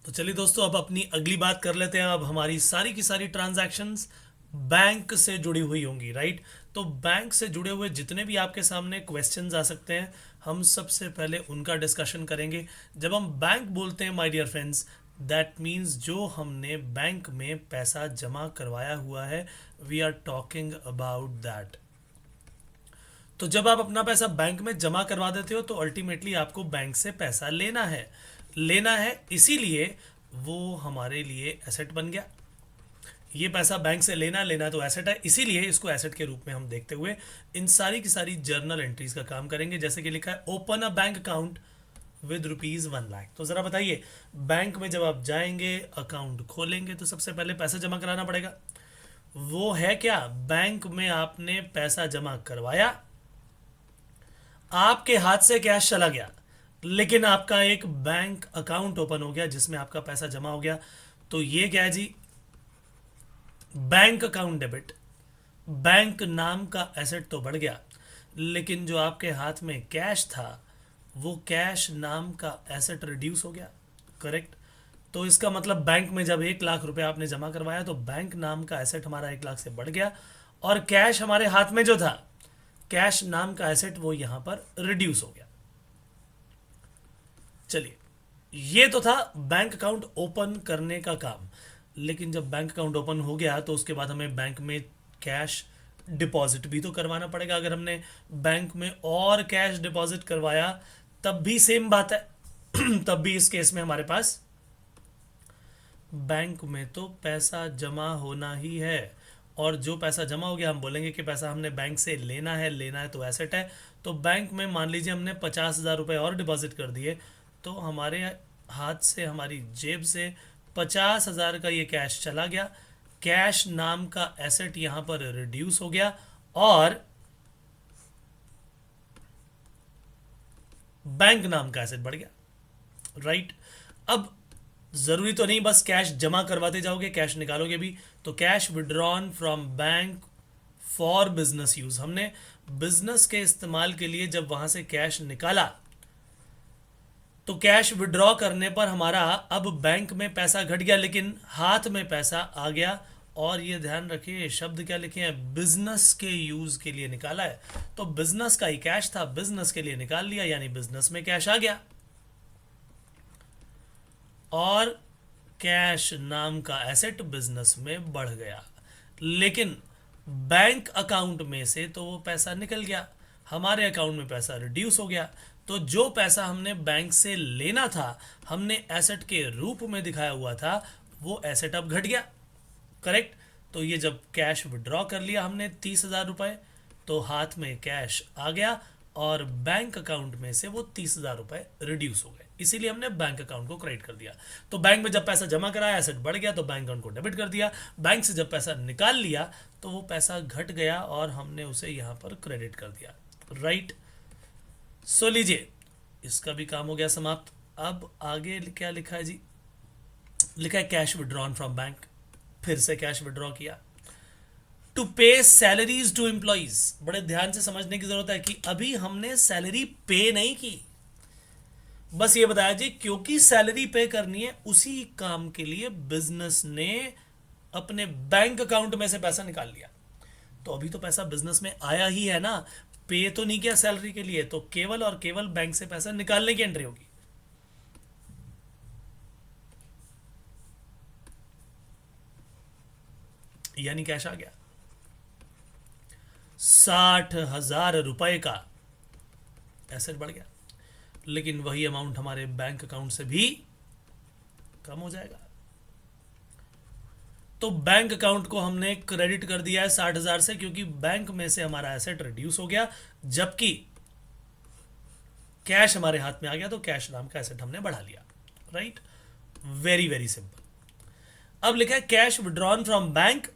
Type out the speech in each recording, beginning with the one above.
तो चलिए दोस्तों, अब अपनी अगली बात कर लेते हैं। अब हमारी सारी की सारी ट्रांजैक्शंस बैंक से जुड़ी हुई होंगी, राइट। तो बैंक से जुड़े हुए जितने भी आपके सामने क्वेश्चंस आ सकते हैं, हम सबसे पहले उनका डिस्कशन करेंगे। जब हम बैंक बोलते हैं my dear friends, that means जो हमने बैंक में पैसा जमा करवाया हुआ है, we are talking about that. तो जब आप अपना पैसा बैंक में जमा करवा देते हो तो अल्टीमेटली आपको बैंक से पैसा लेना है इसीलिए वो हमारे लिए एसेट बन गया। ये पैसा बैंक से लेना तो एसेट है, इसीलिए इसको एसेट के रूप में हम देखते हुए इन सारी की सारी जर्नल एंट्रीज का काम करेंगे। जैसे कि लिखा है open a bank account with ₹1 lakh. तो ज़रा बताइए, बैंक में जब आप जाएंगे अकाउंट खोलेंगे तो सबसे पहले पैसा जमा कराना पड़ेगा। वो है क्या? बैंक में आपने पैसा जमा करवाया, आपके हाथ से कैश चला गया, लेकिन आपका एक बैंक अकाउंट ओपन हो गया जिसमें आपका पैसा जमा हो गया। तो ये क्या है जी? Bank account debit. बैंक नाम का एसेट तो बढ़ गया, लेकिन जो आपके हाथ में कैश था वो कैश नाम का एसेट रिड्यूस हो गया। करेक्ट। तो इसका मतलब बैंक में जब 1 लाख रुपए आपने जमा करवाया तो बैंक नाम का एसेट हमारा 1 लाख से बढ़ गया, और कैश हमारे हाथ में जो था, कैश नाम का एसेट, वो यहां पर रिड्यूस हो गया। चलिए, ये तो था बैंक अकाउंट ओपन करने का काम। लेकिन जब बैंक अकाउंट ओपन हो गया तो उसके बाद हमें बैंक में कैश डिपॉजिट भी तो करवाना पड़ेगा। अगर हमने बैंक में और कैश डिपॉजिट करवाया तब भी सेम बात है। तब भी इस केस में हमारे पास बैंक में तो पैसा जमा होना ही है, और जो पैसा जमा हो गया हम बोलेंगे कि पैसा हमने बैंक से लेना है तो एसेट है। तो बैंक में मान लीजिए हमने 50,000 रुपये और डिपॉजिट कर दिए, तो हमारे हाथ से, हमारी जेब से 50,000 का ये कैश चला गया। कैश नाम का एसेट यहां पर रिड्यूस हो गया और बैंक नाम का एसेट बढ़ गया, राइट। अब जरूरी तो नहीं बस कैश जमा करवाते जाओगे, कैश निकालोगे भी। तो cash withdrawn from bank for business use, हमने बिजनेस के इस्तेमाल के लिए जब वहां से कैश निकाला तो कैश विड्रॉ करने पर हमारा अब बैंक में पैसा घट गया, लेकिन हाथ में पैसा आ गया। और ये ध्यान रखिए, शब्द क्या लिखे हैं? बिजनेस के यूज के लिए निकाला है। तो बिजनेस का ही कैश था, बिजनेस के लिए निकाल लिया, यानी बिजनेस में कैश आ गया। और कैश नाम का एसेट बिजनेस में बढ़ गया, लेकिन बैंक अकाउंट में से तो वो पैसा निकल गया, हमारे अकाउंट में पैसा रिड्यूस हो गया। तो जो पैसा हमने बैंक से लेना था, हमने एसेट के रूप में दिखाया हुआ था, वो एसेट अब घट गया। करेक्ट। तो ये जब कैश विड्रॉ कर लिया हमने 30,000 रुपये, तो हाथ में कैश आ गया और बैंक अकाउंट में से वो 30,000 रुपये रिड्यूस हो गए, इसीलिए हमने बैंक अकाउंट को क्रेडिट कर दिया। तो बैंक में जब पैसा जमा कराया, एसेट बढ़ गया तो बैंक अकाउंट को डेबिट कर दिया। बैंक से जब पैसा निकाल लिया तो वो पैसा घट गया और हमने उसे यहाँ पर क्रेडिट कर दिया, राइट। सो लीजिए, इसका भी काम हो गया समाप्त। अब आगे क्या लिखा है जी? लिखा है कैश विड्रॉन फ्रॉम बैंक। फिर से कैश विड्रॉ किया टू पे सैलरीज टू एम्प्लॉइज। बड़े ध्यान से समझने की जरूरत है कि अभी हमने सैलरी पे नहीं की, बस ये बताया जी क्योंकि सैलरी पे करनी है, उसी काम के लिए बिजनेस ने अपने बैंक अकाउंट में से पैसा निकाल लिया। तो अभी तो पैसा बिजनेस में आया ही है ना, पे तो नहीं किया सैलरी के लिए, तो केवल और केवल बैंक से पैसा निकालने की एंट्री होगी। यानी कैश आ गया 60,000 रुपए का एसेट बढ़ गया, लेकिन वही अमाउंट हमारे बैंक अकाउंट से भी कम हो जाएगा। तो बैंक अकाउंट को हमने क्रेडिट कर दिया है 60,000 से, क्योंकि बैंक में से हमारा एसेट रिड्यूस हो गया, जबकि कैश हमारे हाथ में आ गया, तो कैश नाम का एसेट हमने बढ़ा लिया, राइट। Very very simple. अब लिखा है कैश विड्रॉन फ्रॉम बैंक,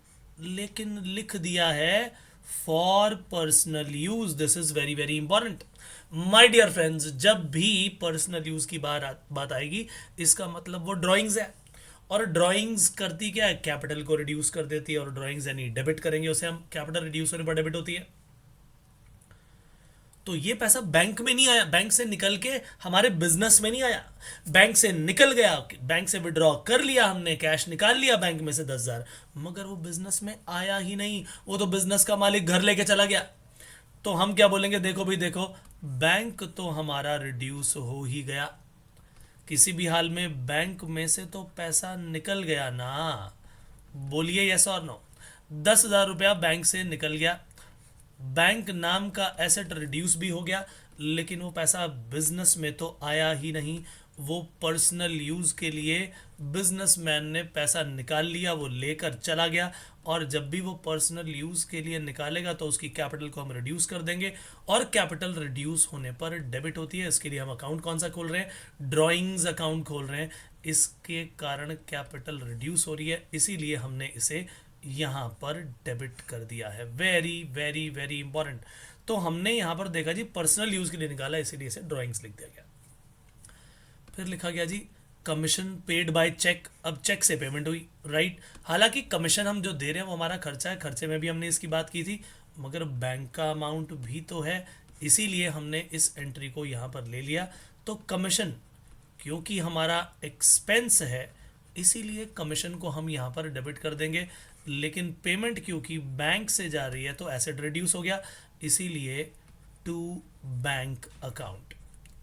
लेकिन लिख दिया है for personal use. This is very very important my dear friends. जब भी पर्सनल यूज की बात आएगी, इसका मतलब वो ड्राइंग्स है, और ड्राइंग्स करती क्या है? कैपिटल को रिड्यूस कर देती है, और ड्राइंग्स यानी डेबिट करेंगे उसे हम, कैपिटल रिड्यूस होने पर डेबिट होती है। तो ये पैसा बैंक में नहीं आया, बैंक से निकल के हमारे बिजनेस में नहीं आया, बैंक से निकल गया, बैंक से विड्रॉ कर लिया हमने, कैश निकाल लिया बैंक में से 10,000, मगर वो बिजनेस में आया ही नहीं, वो तो बिजनेस का मालिक घर लेके चला गया। तो हम क्या बोलेंगे, देखो भाई देखो, बैंक तो हमारा रिड्यूस हो ही गया, किसी भी हाल में बैंक में से तो पैसा निकल गया ना। बोलिए यस और नो। 10,000 रुपया बैंक से निकल गया, बैंक नाम का एसेट रिड्यूस भी हो गया, लेकिन वो पैसा बिजनेस में तो आया ही नहीं, वो पर्सनल यूज के लिए बिजनेसमैन ने पैसा निकाल लिया, वो लेकर चला गया। और जब भी वो पर्सनल यूज के लिए निकालेगा तो उसकी कैपिटल को हम रिड्यूस कर देंगे, और कैपिटल रिड्यूस होने पर डेबिट होती है। इसके लिए हम अकाउंट कौन सा खोल रहे हैं, ड्राइंग्स अकाउंट खोल रहे हैं। इसके कारण कैपिटल रिड्यूस हो रही है, इसीलिए हमने इसे यहाँ पर डेबिट कर दिया है। Very very very important. तो हमने यहाँ पर देखा जी पर्सनल यूज के लिए निकाला, इसीलिए इसे ड्राइंग्स लिख दिया गया। फिर लिखा गया जी कमीशन पेड बाय चेक। अब चेक से पेमेंट हुई, राइट। हालांकि कमीशन हम जो दे रहे हैं वो हमारा खर्चा है, खर्चे में भी हमने इसकी बात की थी, मगर बैंक का अमाउंट भी तो है, इसीलिए हमने इस एंट्री को यहाँ पर ले लिया। तो कमीशन क्योंकि हमारा एक्सपेंस है, इसीलिए कमीशन को हम यहाँ पर डेबिट कर देंगे, लेकिन पेमेंट क्योंकि बैंक से जा रही है तो एसेट रिड्यूस हो गया, इसीलिए टू बैंक अकाउंट,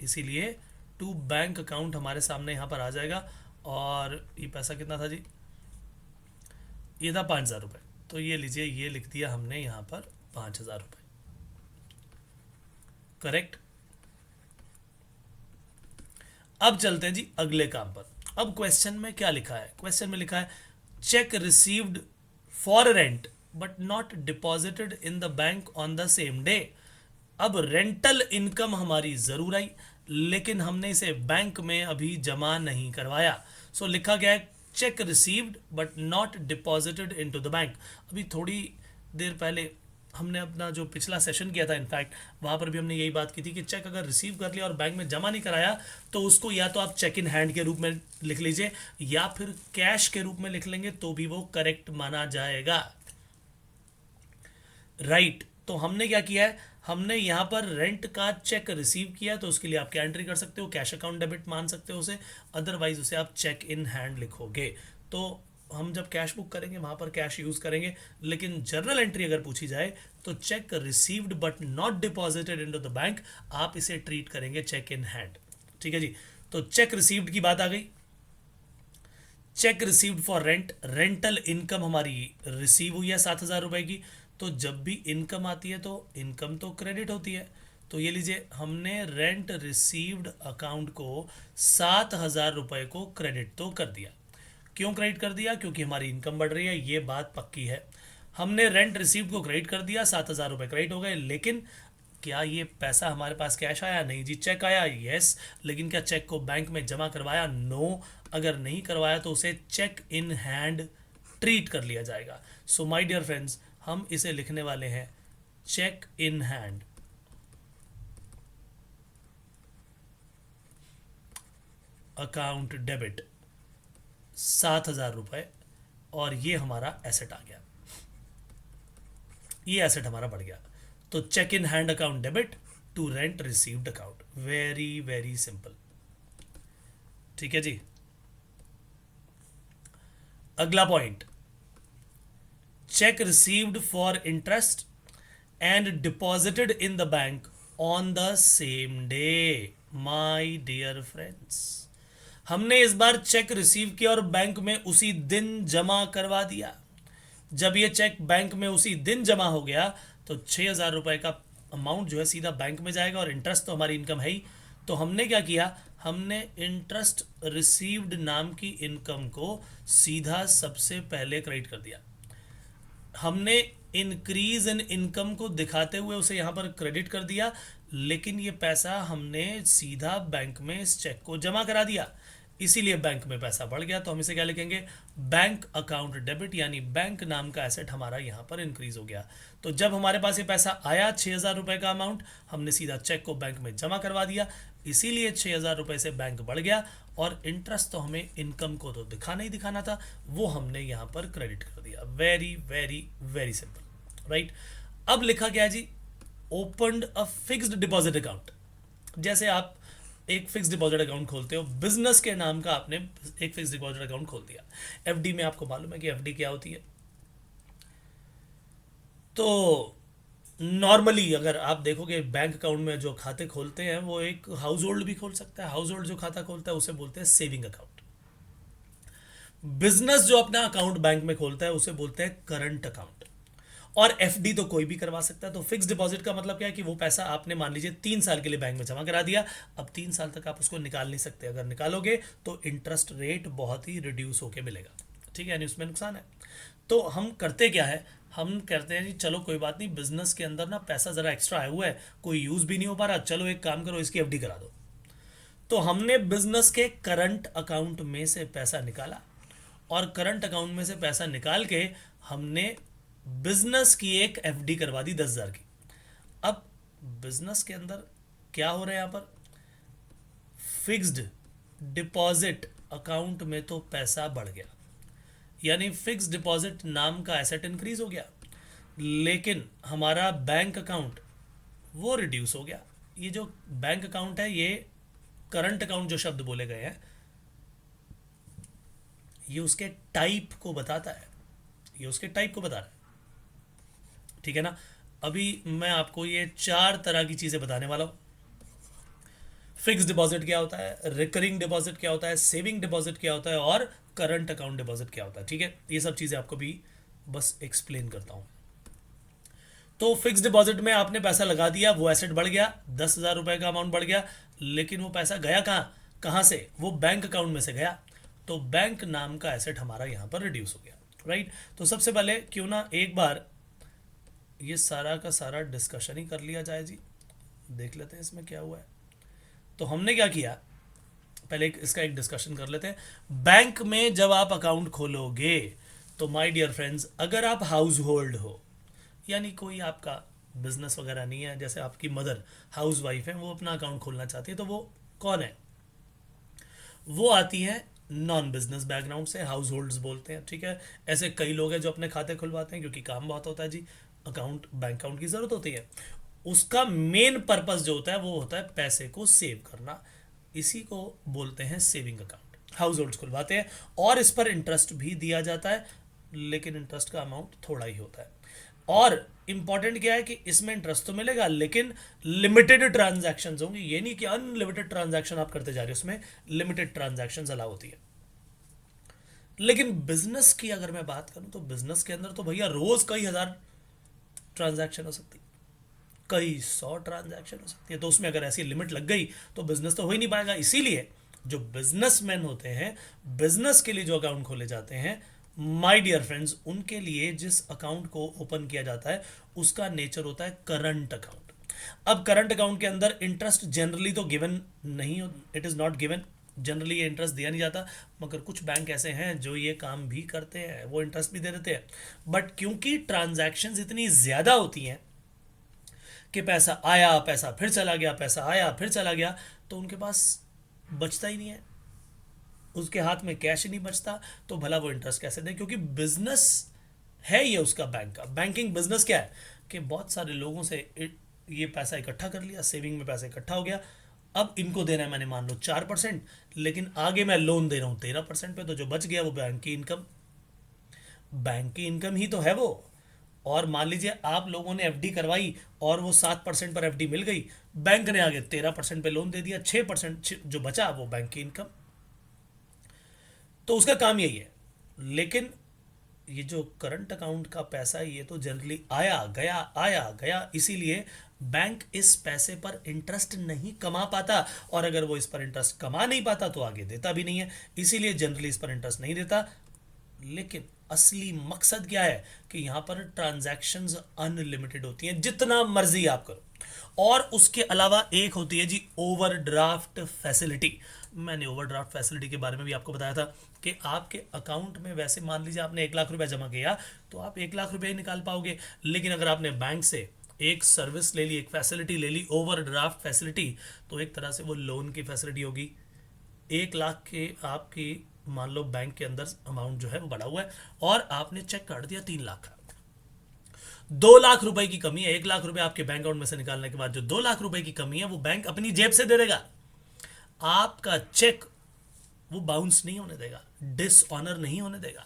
इसीलिए टू बैंक अकाउंट हमारे सामने यहाँ पर आ जाएगा। और ये पैसा कितना था जी, ये था 5,000 रुपये, तो ये लीजिए, ये लिख दिया हमने यहाँ पर 5,000 रुपये, करेक्ट। अब चलते हैं जी अगले काम पर। अब क्वेश्चन में क्या लिखा है, क्वेश्चन में लिखा है check received for rent but not deposited in the bank on the same day. अब रेंटल इनकम हमारी जरूर आई, लेकिन हमने इसे बैंक में अभी जमा नहीं करवाया। सो लिखा गया है check received but not deposited into the bank. अभी थोड़ी देर पहले हमने अपना जो पिछला सेशन किया था, इनफैक्ट वहाँ पर भी हमने यही बात की थी कि चेक अगर रिसीव कर लिया और बैंक में जमा नहीं कराया तो उसको या तो आप चेक इन हैंड के रूप में लिख लीजिए या फिर कैश के रूप में लिख लेंगे तो भी वो करेक्ट माना जाएगा, राइट। तो हमने क्या किया है, हमने यहाँ पर रेंट का चेक रिसीव किया, तो उसके लिए आप क्या एंट्री कर सकते हो, कैश अकाउंट डेबिट मान सकते हो उसे, अदरवाइज उसे आप चेक इन हैंड लिखोगे। तो हम जब कैश बुक करेंगे वहाँ पर कैश यूज़ करेंगे, लेकिन जर्नल एंट्री अगर पूछी जाए तो check received but not deposited into the bank, आप इसे ट्रीट करेंगे चेक इन हैंड, ठीक है जी। तो चेक रिसीव्ड की बात आ गई। Check received for rent, rental income हमारी रिसीव हुई है 7,000 रुपये की, तो जब भी इनकम आती है तो इनकम तो क्रेडिट होती है। तो ये लीजिए, हमने रेंट रिसीव्ड अकाउंट को 7,000 रुपये को क्रेडिट तो कर दिया। क्यों क्रेडिट कर दिया, क्योंकि हमारी इनकम बढ़ रही है, ये बात पक्की है। हमने रेंट रिसीव्ड को क्रेडिट कर दिया, 7,000 रुपये क्रेडिट हो गए, लेकिन क्या ये पैसा हमारे पास कैश आया, नहीं जी। चेक आया, यस, लेकिन क्या चेक को बैंक में जमा करवाया, नो। अगर नहीं करवाया तो उसे चेक इन हैंड ट्रीट कर लिया जाएगा। सो माय डियर फ्रेंड्स, हम इसे लिखने वाले हैं cheque in hand, account debit 7,000 रुपये, और ये हमारा एसेट आ गया, ये एसेट हमारा बढ़ गया। तो cheque in hand account debit to rent received account, very very simple, ठीक है जी। अगला point, cheque received for interest and deposited in the bank on the same day. My dear friends, हमने इस बार चेक रिसीव किया और bank में उसी दिन जमा करवा दिया। जब ये चेक बैंक में उसी दिन जमा हो गया तो 6,000 रुपये का अमाउंट जो है सीधा बैंक में जाएगा, और इंटरेस्ट तो हमारी इनकम है ही। तो हमने क्या किया, हमने इंटरेस्ट रिसीव्ड नाम की इनकम को सीधा सबसे पहले क्रेडिट कर दिया। हमने इंक्रीज इन इनकम को दिखाते हुए उसे यहाँ पर क्रेडिट कर दिया, लेकिन ये पैसा हमने सीधा बैंक में इस चेक को जमा करा दिया, इसीलिए बैंक में पैसा बढ़ गया। तो हम इसे क्या लिखेंगे, बैंक अकाउंट डेबिट, यानी बैंक नाम का एसेट हमारा यहाँ पर इंक्रीज हो गया। तो जब हमारे पास ये पैसा आया 6,000 रुपये का अमाउंट, हमने सीधा चेक को बैंक में जमा करवा दिया, इसीलिए 6,000 रुपये से बैंक बढ़ गया। और इंटरेस्ट तो हमें इनकम को तो दिखाना ही दिखाना था, वो हमने यहाँ पर क्रेडिट कर दिया। Very very very simple, right. अब लिखा गया जी opened a fixed deposit account. जैसे आप एक फिक्स डिपॉजिट अकाउंट खोलते हो, बिजनेस के नाम का आपने एक फिक्स डिपॉजिट अकाउंट खोल दिया। एफडी में आपको मालूम है कि एफडी क्या होती है। तो नॉर्मली अगर आप देखोगे बैंक अकाउंट में जो खाते खोलते हैं वो एक हाउस होल्ड भी खोल सकता है। हाउस होल्ड जो खाता खोलता है उसे बोलते हैं सेविंग अकाउंट। बिजनेस जो अपना अकाउंट बैंक में खोलता है उसे बोलते हैं करंट अकाउंट। और एफडी तो कोई भी करवा सकता है। तो फिक्स डिपॉजिट का मतलब क्या है कि वो पैसा आपने मान लीजिए 3 साल के लिए बैंक में जमा करा दिया, अब 3 साल तक आप उसको निकाल नहीं सकते। अगर निकालोगे तो इंटरेस्ट रेट बहुत ही रिड्यूस होके मिलेगा। ठीक है, यानी उसमें नुकसान है। तो हम करते क्या है, हम कहते हैं जी चलो कोई बात नहीं, बिजनेस के अंदर ना पैसा ज़रा एक्स्ट्रा आया हुआ है, कोई यूज़ भी नहीं हो पा रहा, चलो एक काम करो इसकी एफडी करा दो। तो हमने बिजनेस के करंट अकाउंट में से पैसा निकाला, और करंट अकाउंट में से पैसा निकाल के हमने बिजनेस की एक एफडी करवा दी 10,000 की। अब बिजनेस के अंदर क्या हो रहा है, यहाँ पर फिक्स्ड डिपॉजिट अकाउंट में तो पैसा बढ़ गया, यानी फिक्स डिपॉजिट नाम का एसेट इंक्रीज हो गया, लेकिन हमारा बैंक अकाउंट वो रिड्यूस हो गया। ये जो बैंक अकाउंट है, ये करंट अकाउंट जो शब्द बोले गए हैं, ये उसके टाइप को बताता है, ये उसके टाइप को बता रहा है। ठीक है ना। अभी मैं आपको ये 4 तरह की चीज़ें बताने वाला हूँ। फिक्स डिपॉजिट क्या होता है, रिकरिंग डिपॉजिट क्या होता है, सेविंग डिपॉजिट क्या होता है, और करंट अकाउंट डिपॉजिट क्या होता है। ठीक है, ये सब चीज़ें आपको भी बस एक्सप्लेन करता हूँ। तो फिक्स डिपॉजिट में आपने पैसा लगा दिया, वो एसेट बढ़ गया, 10,000 रुपये का अमाउंट बढ़ गया, लेकिन वो पैसा गया कहाँ, कहाँ से, वो बैंक अकाउंट में से गया। तो बैंक नाम का एसेट हमारा यहाँ पर रिड्यूस हो गया। राइट। तो सबसे पहले क्यों ना एक बार ये सारा का सारा डिस्कशन ही कर लिया जाए जी, देख लेते हैं इसमें क्या हुआ है। तो हमने क्या किया, पहले इसका एक डिस्कशन कर लेते हैं। बैंक में जब आप अकाउंट खोलोगे तो माय डियर फ्रेंड्स, अगर आप हाउस होल्ड हो, यानी कोई आपका बिजनेस वगैरह नहीं है, जैसे आपकी मदर हाउस वाइफ है, वो अपना अकाउंट खोलना चाहती है, तो वो कौन है, वो आती है नॉन बिजनेस बैकग्राउंड से, हाउस होल्ड्स बोलते हैं। ठीक है, ऐसे कई लोग हैं जो अपने खाते खुलवाते हैं क्योंकि काम बहुत होता है जी, अकाउंट बैंक अकाउंट की ज़रूरत होती है। उसका मेन पर्पस जो होता है वो होता है पैसे को सेव करना, इसी को बोलते हैं सेविंग अकाउंट। हाउस होल्ड्स खुलवाते हैं और इस पर इंटरेस्ट भी दिया जाता है, लेकिन इंटरेस्ट का अमाउंट थोड़ा ही होता है। और इंपॉर्टेंट क्या है कि इसमें इंटरेस्ट तो मिलेगा, लेकिन लिमिटेड ट्रांजैक्शन होंगी। ये नहीं कि अनलिमिटेड ट्रांजैक्शन आप करते जा रहे हो, उसमें लिमिटेड ट्रांजैक्शन अलाउ होती है। लेकिन बिजनेस की अगर मैं बात करूं तो बिजनेस के अंदर तो भैया रोज कई हजार ट्रांजैक्शन हो सकती है, कई 100 ट्रांजैक्शन हो सकती है। तो उसमें अगर ऐसी लिमिट लग गई तो बिजनेस तो हो ही नहीं पाएगा। इसीलिए जो बिजनेसमैन होते हैं, बिजनेस के लिए जो अकाउंट खोले जाते हैं, माय डियर फ्रेंड्स, उनके लिए जिस अकाउंट को ओपन किया जाता है उसका नेचर होता है करंट अकाउंट। अब करंट अकाउंट के अंदर इंटरेस्ट जनरली तो गिवन नहीं हो, it is not given, generally ये इंटरेस्ट दिया नहीं जाता। मगर कुछ बैंक ऐसे हैं जो ये काम भी करते हैं, वो इंटरेस्ट भी दे देते हैं। बट क्योंकि ट्रांजैक्शंस इतनी ज़्यादा होती हैं कि पैसा आया, पैसा फिर चला गया, पैसा आया फिर चला गया, तो उनके पास बचता ही नहीं है, उसके हाथ में कैश ही नहीं बचता, तो भला वो इंटरेस्ट कैसे दे। क्योंकि बिजनेस है ये उसका, बैंक का बैंकिंग बिजनेस क्या है कि बहुत सारे लोगों से ये पैसा इकट्ठा कर लिया, सेविंग में पैसा इकट्ठा हो गया, अब इनको देना है मैंने मान लो 4%, लेकिन आगे मैं लोन दे रहा हूँ 13% पे, तो जो बच गया वो बैंक की इनकम, बैंक की इनकम ही तो है वो। और मान लीजिए आप लोगों ने एफडी करवाई और वो 7% पर एफडी मिल गई, बैंक ने आगे 13% पे लोन दे दिया, 6% जो बचा वो बैंक की इनकम। तो उसका काम यही है। लेकिन ये जो करंट अकाउंट का पैसा है ये तो जनरली आया गया आया गया, इसीलिए बैंक इस पैसे पर इंटरेस्ट नहीं कमा पाता, और अगर वो इस पर इंटरेस्ट कमा नहीं पाता तो आगे देता भी नहीं है, इसीलिए जनरली इस पर इंटरेस्ट नहीं देता। लेकिन असली मकसद क्या है कि यहाँ पर ट्रांजैक्शंस अनलिमिटेड होती हैं, जितना मर्जी आप करो। और उसके अलावा एक होती है जी ओवरड्राफ्ट फैसिलिटी। मैंने ओवरड्राफ्ट फैसिलिटी के बारे में भी आपको बताया था कि आपके अकाउंट में वैसे मान लीजिए आपने 1 लाख रुपया जमा किया तो आप 1 लाख रुपया ही निकाल पाओगे, लेकिन अगर आपने बैंक से एक सर्विस ले ली, एक फैसिलिटी ले ली, ओवरड्राफ्ट फैसिलिटी, तो एक तरह से वो लोन की फैसिलिटी होगी। 1 लाख के आपकी मान लो बैंक के अंदर अमाउंट जो है वो बढ़ा हुआ है और आपने चेक काट दिया 3 लाख का, 2 लाख रुपए की कमी है, 1 लाख रुपए आपके बैंक अकाउंट में से निकालने के बाद जो 2 लाख रुपए की कमी है वो बैंक अपनी जेब से दे देगा। आपका चेक वो बाउंस नहीं होने देगा, डिसऑनर नहीं होने देगा।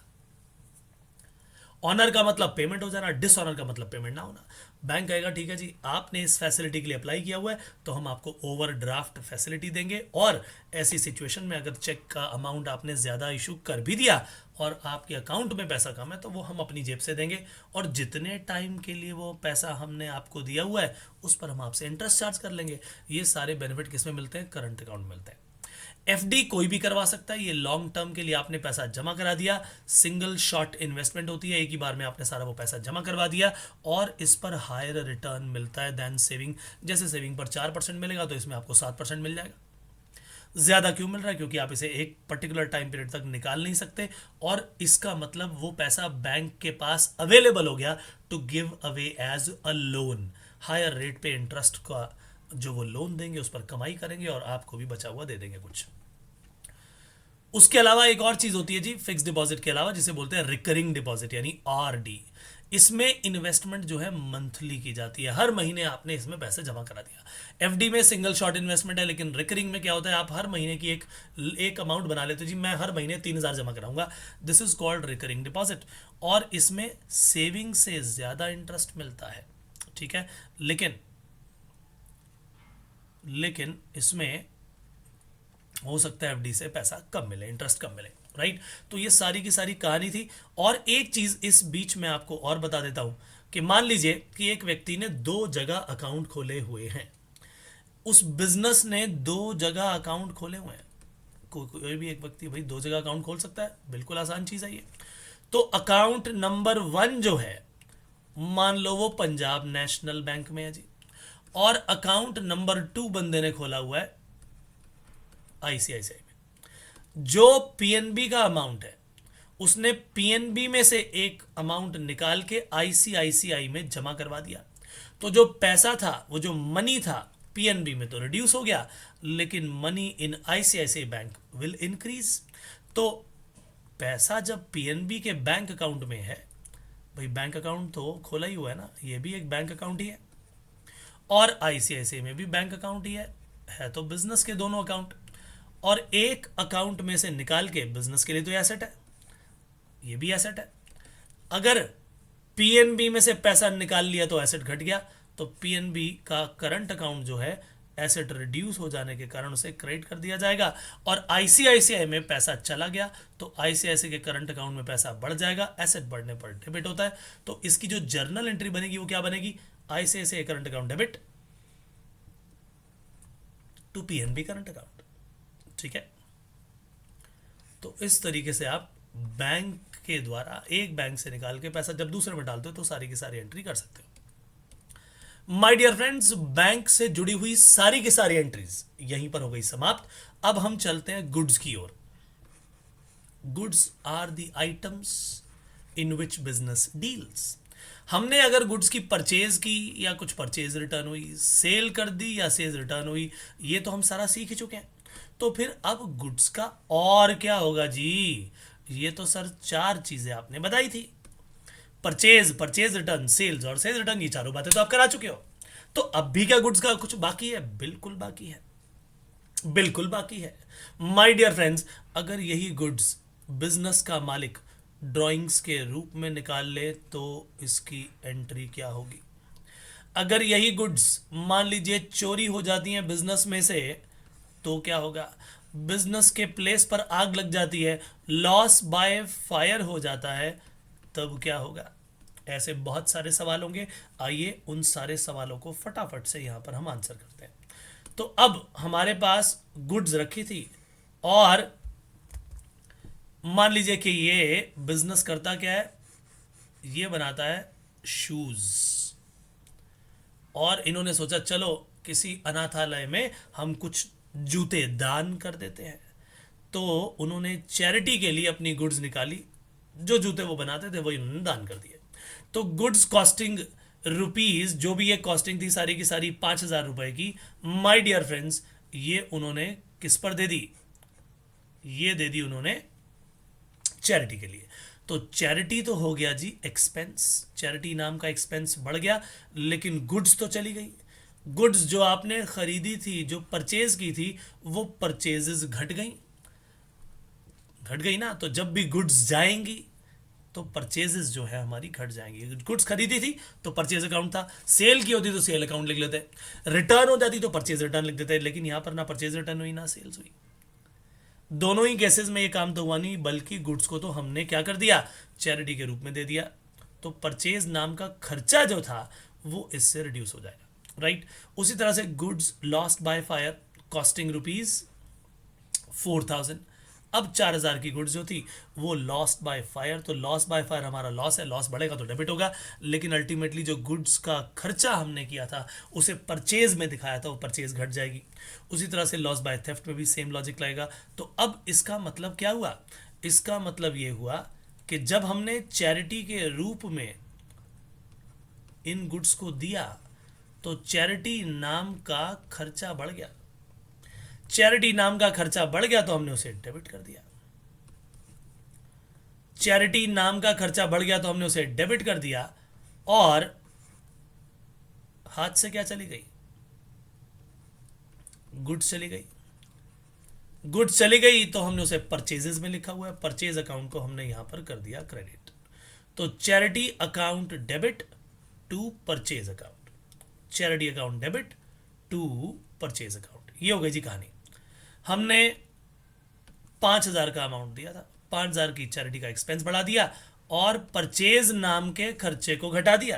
ऑनर का मतलब पेमेंट हो जाना, डिसऑनर का मतलब पेमेंट ना होना। बैंक कहेगा ठीक है जी, आपने इस फैसिलिटी के लिए अप्लाई किया हुआ है तो हम आपको ओवरड्राफ्ट फैसिलिटी देंगे, और ऐसी सिचुएशन में अगर चेक का अमाउंट आपने ज़्यादा इशू कर भी दिया और आपके अकाउंट में पैसा कम है तो वो हम अपनी जेब से देंगे, और जितने टाइम के लिए वो पैसा हमने आपको दिया हुआ है उस पर हम आपसे इंटरेस्ट चार्ज कर लेंगे। ये सारे बेनिफिट किस में मिलते हैं? करंट अकाउंट मिलते हैं। एफडी कोई भी करवा सकता है, ये लॉन्ग टर्म के लिए आपने पैसा जमा करा दिया, सिंगल शॉट इन्वेस्टमेंट होती है, एक ही बार में आपने सारा वो पैसा जमा करवा दिया और इस पर हायर रिटर्न मिलता है देन सेविंग। जैसे सेविंग पर 4% मिलेगा तो इसमें आपको 7% मिल जाएगा। ज़्यादा क्यों मिल रहा है? क्योंकि आप इसे एक पर्टिकुलर टाइम पीरियड तक निकाल नहीं सकते, और इसका मतलब वो पैसा बैंक के पास अवेलेबल हो गया to give away as a loan. Higher rate पे इंटरेस्ट का जो वो लोन देंगे उस पर कमाई करेंगे और आपको भी बचा हुआ दे देंगे कुछ। उसके अलावा एक और चीज होती है जी फिक्स डिपॉजिट के अलावा, जिसे बोलते हैं रिकरिंग डिपॉजिट यानी आरडी। इसमें इन्वेस्टमेंट जो है मंथली की जाती है, हर महीने आपने इसमें पैसे जमा करा दिया। एफडी में सिंगल शॉट इन्वेस्टमेंट है, लेकिन रिकरिंग में क्या होता है, आप हर महीने की एक अमाउंट बना लेते हो जी, मैं हर महीने 3,000 जमा कराऊंगा, this is called recurring deposit, और इसमें सेविंग से ज्यादा इंटरेस्ट मिलता है। ठीक है, लेकिन इसमें हो सकता है एफडी से पैसा कम मिले, इंटरेस्ट कम मिले, राइट। तो ये सारी की सारी कहानी थी। और एक चीज इस बीच में आपको और बता देता हूं कि मान लीजिए कि एक व्यक्ति ने 2 जगह अकाउंट खोले हुए हैं, उस बिजनेस ने 2 जगह अकाउंट खोले हुए हैं। कोई भी एक व्यक्ति भाई 2 जगह अकाउंट खोल सकता है, बिल्कुल आसान चीज है ये। तो अकाउंट नंबर 1 जो है, मान लो वो पंजाब नेशनल बैंक में है जी, और अकाउंट नंबर 2 बंदे ने खोला हुआ है आईसीआईसीआई में। जो पीएनबी का अमाउंट है उसने पीएनबी में से एक अमाउंट निकाल के आईसीआईसीआई में जमा करवा दिया। तो जो पैसा था, वो जो मनी था पीएनबी में तो रिड्यूस हो गया, लेकिन money in ICICI bank will increase. तो पैसा जब पीएनबी के बैंक अकाउंट में है, भाई बैंक अकाउंट तो खोला ही हुआ है ना, ये भी एक बैंक अकाउंट ही है, और आईसीआईसीआई में भी बैंक अकाउंट ही है तो बिजनेस के दोनों अकाउंट, और एक अकाउंट में से निकाल के बिजनेस के लिए तो एसेट है, ये भी एसेट है। अगर पीएनबी में से पैसा निकाल लिया तो एसेट घट गया, तो पीएनबी का करंट अकाउंट जो है एसेट रिड्यूस हो जाने के कारण उसे क्रेडिट कर दिया जाएगा, और आईसीआईसीआई में पैसा चला गया तो आईसीआईसीआई के करंट अकाउंट में पैसा बढ़ जाएगा, एसेट बढ़ने पर डेबिट होता है। तो इसकी जो जर्नल एंट्री बनेगी वो क्या बनेगी? ICICI current account debit to PNB current account. ठीक है, तो इस तरीके से आप बैंक के द्वारा एक बैंक से निकाल के पैसा जब दूसरे में डालते हो तो सारी की सारी एंट्री कर सकते हो। माय डियर फ्रेंड्स, बैंक से जुड़ी हुई सारी की सारी एंट्रीज यहीं पर हो गई समाप्त। अब हम चलते हैं गुड्स की ओर। Goods are the items in which business deals. हमने अगर गुड्स की परचेज की या कुछ परचेज रिटर्न हुई, सेल कर दी या सेल रिटर्न हुई, ये तो हम सारा सीख ही चुके हैं। तो फिर अब गुड्स का और क्या होगा जी? ये तो सर 4 चीजें आपने बताई थी, परचेज, परचेज रिटर्न, सेल्स और सेल्स रिटर्न, ये चारों बातें तो आप करा चुके हो। तो अब भी क्या गुड्स का कुछ बाकी है? बिल्कुल बाकी है, बिल्कुल बाकी है। माय डियर फ्रेंड्स, अगर यही गुड्स बिजनेस का मालिक ड्राइंग्स के रूप में निकाल ले तो इसकी एंट्री क्या होगी? अगर यही गुड्स मान लीजिए चोरी हो जाती हैं बिजनेस में से तो क्या होगा? बिजनेस के प्लेस पर आग लग जाती है, लॉस बाय फायर हो जाता है, तब क्या होगा? ऐसे बहुत सारे सवाल होंगे। आइए उन सारे सवालों को फटाफट से यहां पर हम आंसर करते हैं। तो अब हमारे पास गुड्स रखी थी, और मान लीजिए कि ये बिजनेस करता क्या है? ये बनाता है शूज, और इन्होंने सोचा चलो किसी अनाथालय में हम कुछ जूते दान कर देते हैं। तो उन्होंने चैरिटी के लिए अपनी गुड्स निकाली, जो जूते वो बनाते थे वही उन्होंने दान कर दिए। तो गुड्स कॉस्टिंग रुपीज, जो भी ये कॉस्टिंग थी सारी की सारी 5,000 रुपए की, माय डियर फ्रेंड्स, ये उन्होंने किस पर दे दी? ये दे दी उन्होंने चैरिटी के लिए। तो चैरिटी तो हो गया जी एक्सपेंस, चैरिटी नाम का एक्सपेंस बढ़ गया, लेकिन गुड्स तो चली गई। गुड्स जो आपने खरीदी थी, जो परचेज की थी, वो परचेजेस घट गई ना। तो जब भी गुड्स जाएंगी तो परचेजेस जो है हमारी घट जाएंगी। गुड्स खरीदी थी तो परचेज अकाउंट था, सेल की होती तो सेल अकाउंट लिख लेते, रिटर्न हो जाती तो परचेज रिटर्न लिख देते, लेकिन यहां पर ना परचेज रिटर्न हुई ना सेल्स हुई। दोनों ही केसेस में ये काम तो हुआ नहीं, बल्कि गुड्स को तो हमने क्या कर दिया, चैरिटी के रूप में दे दिया। तो परचेज नाम का खर्चा जो था वो इससे रिड्यूस हो जाएगा, राइट। उसी तरह से goods lost by fire costing ₹4,000। अब 4,000 की गुड्स जो थी वो लॉस्ट बाय फायर, तो लॉस बाय फायर हमारा लॉस है, लॉस बढ़ेगा तो डेबिट होगा, लेकिन अल्टीमेटली जो गुड्स का खर्चा हमने किया था उसे परचेज में दिखाया था, वो परचेज घट जाएगी। उसी तरह से लॉस बाय थेफ्ट में भी सेम लॉजिक लगेगा। तो अब इसका मतलब क्या हुआ, इसका मतलब ये हुआ कि जब हमने चैरिटी के रूप में इन गुड्स को दिया तो चैरिटी नाम का खर्चा बढ़ गया, चैरिटी नाम का खर्चा बढ़ गया तो हमने उसे डेबिट कर दिया, चैरिटी नाम का खर्चा बढ़ गया तो हमने उसे डेबिट कर दिया, और हाथ से क्या चली गई, गुड्स चली गई। गुड्स चली गई तो हमने उसे परचेजेस में लिखा हुआ है, परचेज अकाउंट को हमने यहां पर कर दिया क्रेडिट। तो charity account debit to purchase account, charity account debit to purchase account, ये हो गई जी कहानी। हमने 5,000 का अमाउंट दिया था, 5,000 की चैरिटी का एक्सपेंस बढ़ा दिया और परचेज नाम के खर्चे को घटा दिया,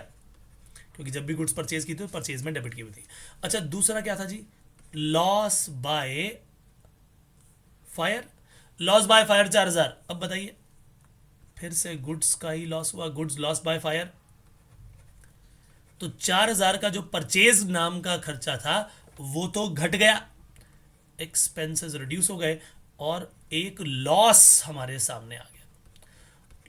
क्योंकि जब भी गुड्स परचेज की थी तो परचेज में डेबिट की हुई थी। अच्छा, दूसरा क्या था जी, loss by fire, loss by fire 4,000। अब बताइए, फिर से गुड्स का ही लॉस हुआ, गुड्स लॉस बाय फायर। तो 4,000 का जो परचेज नाम का खर्चा था वो तो घट गया, एक्सपेंसेस रिड्यूस हो गए और एक लॉस हमारे सामने आ गया।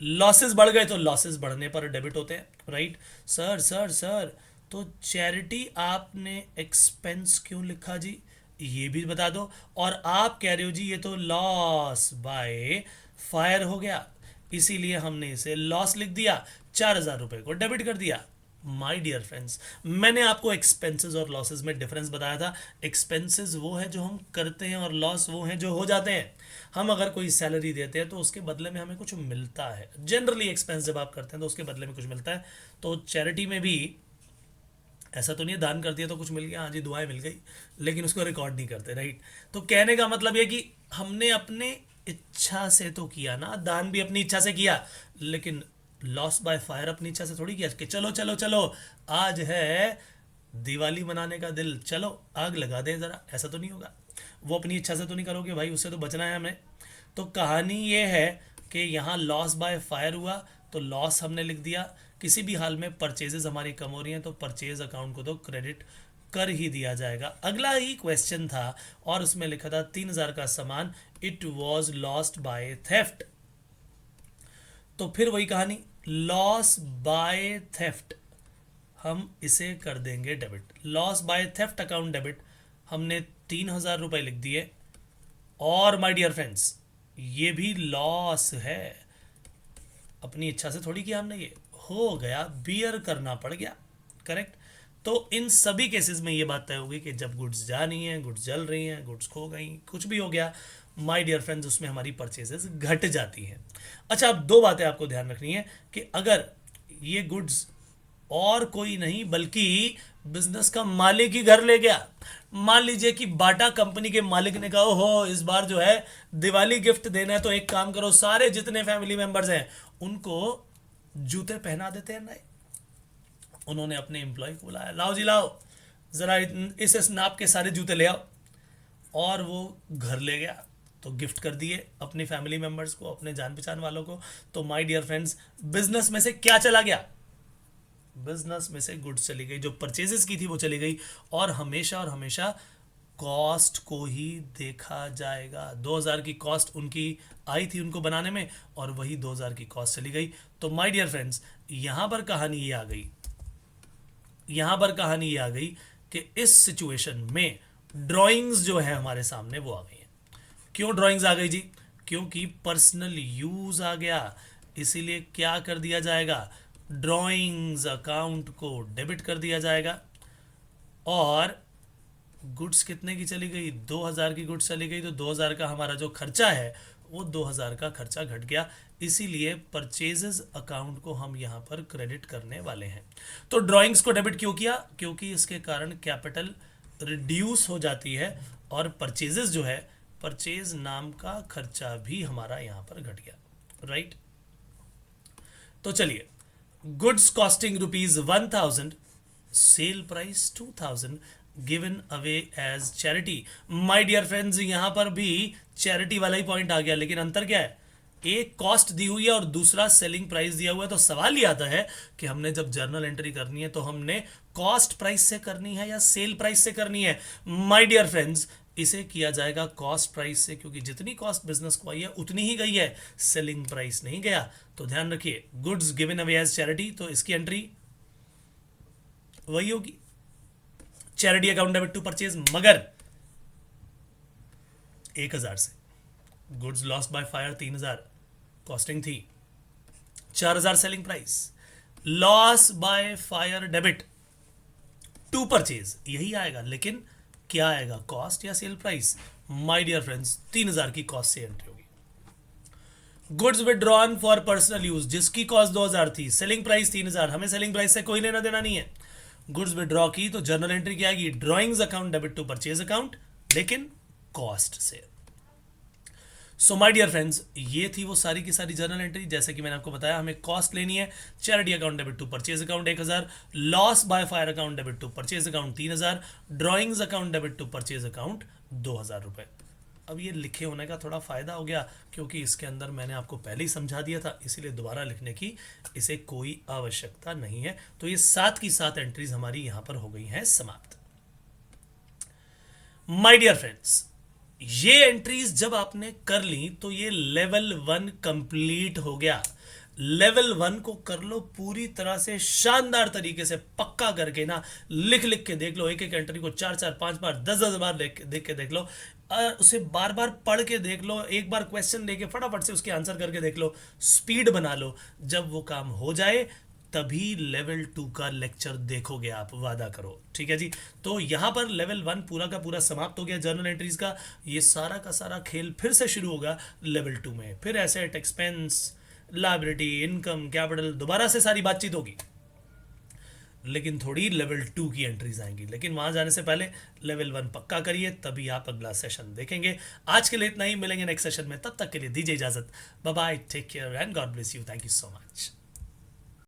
लॉसेस बढ़ गए तो लॉसेस बढ़ने पर डेबिट होते हैं, राइट। सर सर सर, तो चैरिटी आपने एक्सपेंस क्यों लिखा जी, ये भी बता दो। और आप कह रहे हो जी ये तो लॉस बाय फायर हो गया, इसीलिए हमने इसे लॉस लिख दिया, 4,000 रुपए को डेबिट कर दिया। माय डियर फ्रेंड्स, मैंने आपको एक्सपेंसेस और लॉसेस में डिफरेंस बताया था। एक्सपेंसेस वो है जो हम करते हैं और लॉस वो है जो हो जाते हैं। हम अगर कोई सैलरी देते हैं तो उसके बदले में हमें कुछ मिलता है, जनरली एक्सपेंस जब आप करते हैं तो उसके बदले में कुछ मिलता है। तो चैरिटी में भी ऐसा तो नहीं है दान कर दिया तो कुछ मिल गया, हाँ जी दुआएं मिल गई, लेकिन उसको रिकॉर्ड नहीं करते, राइट। तो कहने का मतलब ये कि हमने अपने इच्छा से तो किया ना, दान भी अपनी इच्छा से किया, लेकिन लॉस बाय फायर अपनी इच्छा से थोड़ी किया कि चलो चलो चलो आज है दिवाली मनाने का दिल, चलो आग लगा दें जरा, ऐसा तो नहीं होगा। वो अपनी इच्छा से तो नहीं करोगे भाई, उससे तो बचना है हमें। तो कहानी ये है कि यहाँ लॉस बाय फायर हुआ तो लॉस हमने लिख दिया, किसी भी हाल में परचेजेस हमारी कम हो रही हैं तो परचेज अकाउंट को तो क्रेडिट कर ही दिया जाएगा। अगला ही क्वेश्चन था और उसमें लिखा था 3,000 का सामान it was lost by theft. तो फिर वही कहानी, लॉस बाय थेफ्ट हम इसे कर देंगे debit, loss by theft account debit. हमने 3,000 रुपए लिख दिए और माय डियर फ्रेंड्स ये भी लॉस है, अपनी इच्छा से थोड़ी किया हमने, ये हो गया, बियर करना पड़ गया, करेक्ट। तो इन सभी केसेस में ये बात तय होगी कि जब गुड्स जा रही हैं, गुड्स जल रही हैं, गुड्स खो गई, कुछ भी हो गया, माय डियर फ्रेंड्स उसमें हमारी परचेजेस घट जाती हैं। अच्छा, अब दो बातें आपको ध्यान रखनी है कि अगर ये गुड्स और कोई नहीं बल्कि बिजनेस का मालिक ही घर ले गया, मान लीजिए कि बाटा कंपनी के मालिक ने कहा हो इस बार जो है दिवाली गिफ्ट देना है तो एक काम करो, सारे जितने फैमिली मेंबर्स हैं उनको जूते पहना देते हैं नए। उन्होंने अपने एम्प्लॉय को बुलाया, लाओ जी लाओ जरा इस नाप के सारे जूते ले आओ, और वो घर ले गया तो गिफ्ट कर दिए अपनी फैमिली मेंबर्स को, अपने जान पहचान वालों को। तो माय डियर फ्रेंड्स बिजनेस में से क्या चला गया, बिजनेस में से गुड्स चली गई, जो परचेजेस की थी वो चली गई, और हमेशा कॉस्ट को ही देखा जाएगा। 2,000 की कॉस्ट उनकी आई थी उनको बनाने में और वही 2,000 की कॉस्ट चली गई। तो माय डियर फ्रेंड्स यहां पर कहानी ये आ गई, यहां पर कहानी ये आ गई कि इस सिचुएशन में ड्राइंग्स जो है हमारे सामने वो आ गई हैं। क्यों ड्राइंग्स आ गई जी, क्योंकि पर्सनल यूज आ गया। इसीलिए क्या कर दिया जाएगा, ड्राइंग्स अकाउंट को डेबिट कर दिया जाएगा। और गुड्स कितने की चली गई, 2000 की गुड्स चली गई, तो 2000 का हमारा जो खर्चा है वो 2000 का खर्चा घट गया। इसीलिए परचेजेस अकाउंट को हम यहाँ पर क्रेडिट करने वाले हैं। तो ड्राइंग्स को डेबिट क्यों किया, क्योंकि इसके कारण कैपिटल रिड्यूस हो जाती है और परचेजेस जो है, परचेज नाम का खर्चा भी हमारा यहाँ पर घट गया, राइट। तो चलिए, goods costing ₹1000, sale price 2000, given away as charity. My dear friends, यहां पर भी चैरिटी वाला ही पॉइंट आ गया, लेकिन अंतर क्या है, एक कॉस्ट दी हुई है और दूसरा सेलिंग प्राइस दिया हुआ है। तो सवाल ये आता है कि हमने जब जर्नल एंट्री करनी है तो हमने कॉस्ट प्राइस से करनी है या सेल प्राइस से करनी है। माय डियर फ्रेंड्स, इसे किया जाएगा कॉस्ट प्राइस से, क्योंकि जितनी कॉस्ट बिजनेस को आई है उतनी ही गई है, सेलिंग प्राइस नहीं गया। तो ध्यान रखिए, goods given away as charity, तो इसकी एंट्री वही होगी, charity account debit to purchase, मगर 1000 से। Goods lost by fire 3000 costing थी, 4000 selling price, loss by fire debit to purchase यही आएगा, लेकिन क्या आएगा, कॉस्ट या sale price. My dear friends, 3000 की कॉस्ट से एंट्री होगी। Goods withdrawn for personal use, जिसकी कॉस्ट 2000 थी, सेलिंग प्राइस 3000, हमें सेलिंग प्राइस से कोई लेना देना नहीं है। गुड्स विड्रॉ की तो जर्नल एंट्री क्या आएगी, drawings account debit to purchase account, लेकिन कॉस्ट से। सो माय डियर फ्रेंड्स, ये थी वो सारी की सारी जर्नल एंट्री। जैसे कि मैंने आपको बताया, हमें कॉस्ट लेनी है, charity account debit to purchase account 1000, loss by fire account debit to purchase account 3000, drawings account debit to purchase account 2000 रुपए। अब ये लिखे होने का थोड़ा फायदा हो गया, क्योंकि इसके अंदर मैंने आपको पहले ही समझा दिया था, इसीलिए दोबारा लिखने की इसे कोई आवश्यकता नहीं है। तो ये 7 की 7 एंट्रीज हमारी यहां पर हो गई हैं समाप्त। माय डियर फ्रेंड्स, ये एंट्रीज जब आपने कर ली तो ये लेवल 1 कंप्लीट हो गया। लेवल 1 को कर लो पूरी तरह से शानदार तरीके से, पक्का करके ना, लिख लिख के देख लो, एक एक एंट्री को 4-4, 5 बार, 10-10 बार देख के देख लो, उसे बार बार पढ़ के देख लो, एक बार क्वेश्चन लेके फटाफट से उसके आंसर करके देख लो, स्पीड बना लो। जब वो काम हो जाए तभी लेवल 2 का लेक्चर देखोगे आप, वादा करो, ठीक है जी। तो यहां पर लेवल 1 पूरा का पूरा समाप्त हो गया जर्नल एंट्रीज का। ये सारा का सारा खेल फिर से शुरू होगा लेवल 2 में, फिर asset, expense, liability, income, capital, दोबारा से सारी बातचीत होगी, लेकिन थोड़ी लेवल 2 की एंट्रीज आएंगी। लेकिन वहां जाने से पहले लेवल 1 पक्का करिए, तभी आप अगला सेशन देखेंगे। आज के लिए इतना ही, मिलेंगे नेक्स्ट सेशन में, तब तक के लिए दीजिए इजाजत। Bye bye, take care and God bless you, thank you so much.